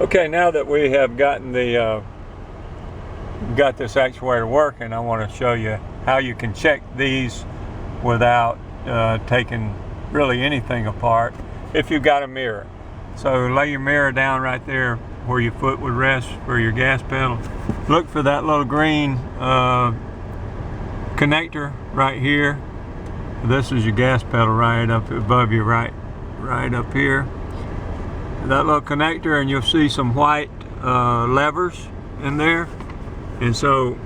Okay, now that we have gotten the got this actuator working, I want to show you how you can check these without taking really anything apart if you've got a mirror. So lay your mirror down right there where your foot would rest for your gas pedal. Look for that little green connector right here. This is your gas pedal right up above you, right up here. That little connector, and you'll see some white levers in there. And so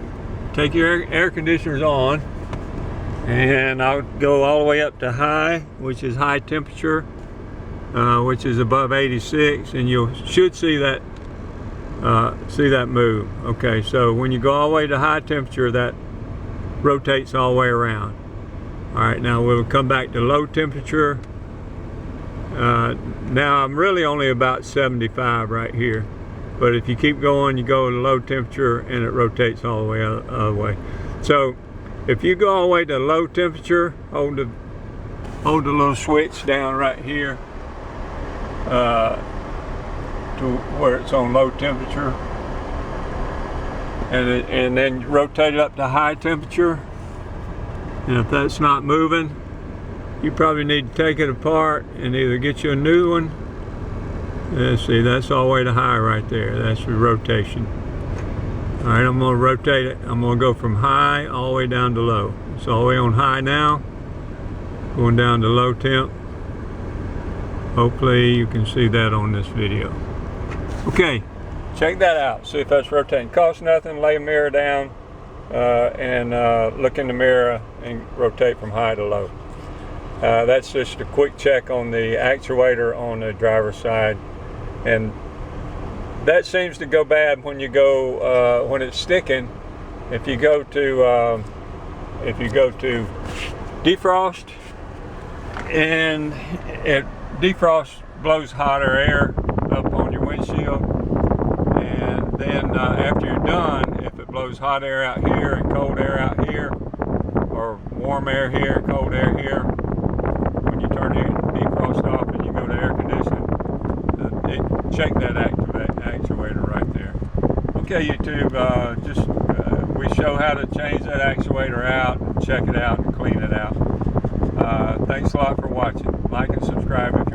take your air conditioners on, and I'll go all the way up to high, which is high temperature, which is above 86, and you should see that move. Okay, so when you go all the way to high temperature, that rotates all the way around. All right, now we'll come back to low temperature. Now I'm really only about 75 right here, but if you keep going, you go to low temperature and it rotates all the way other way. So if you go all the way to low temperature, hold the little switch down right here to where it's on low temperature, and then rotate it up to high temperature. And if that's not moving, you probably need to take it apart and either get you a new one. Let's see, that's all the way to high right there. That's the rotation. All right, I'm going to rotate it. I'm going to go from high all the way down to low. It's all the way on high now, going down to low temp. Hopefully you can see that on this video. Okay, check that out. See if that's rotating. Costs nothing. Lay a mirror down and look in the mirror and rotate from high to low. That's just a quick check on the actuator on the driver's side, and that seems to go bad when you go when it's sticking. If you go to defrost, and defrost blows hotter air up on your windshield, and then after you're done, if it blows hot air out here and cold air out here, or warm air here and cold air here, turn your defrost off and you go to air conditioning, check that actuator right there. Okay, YouTube, we show how to change that actuator out, and check it out and clean it out. Thanks a lot for watching. Like and subscribe if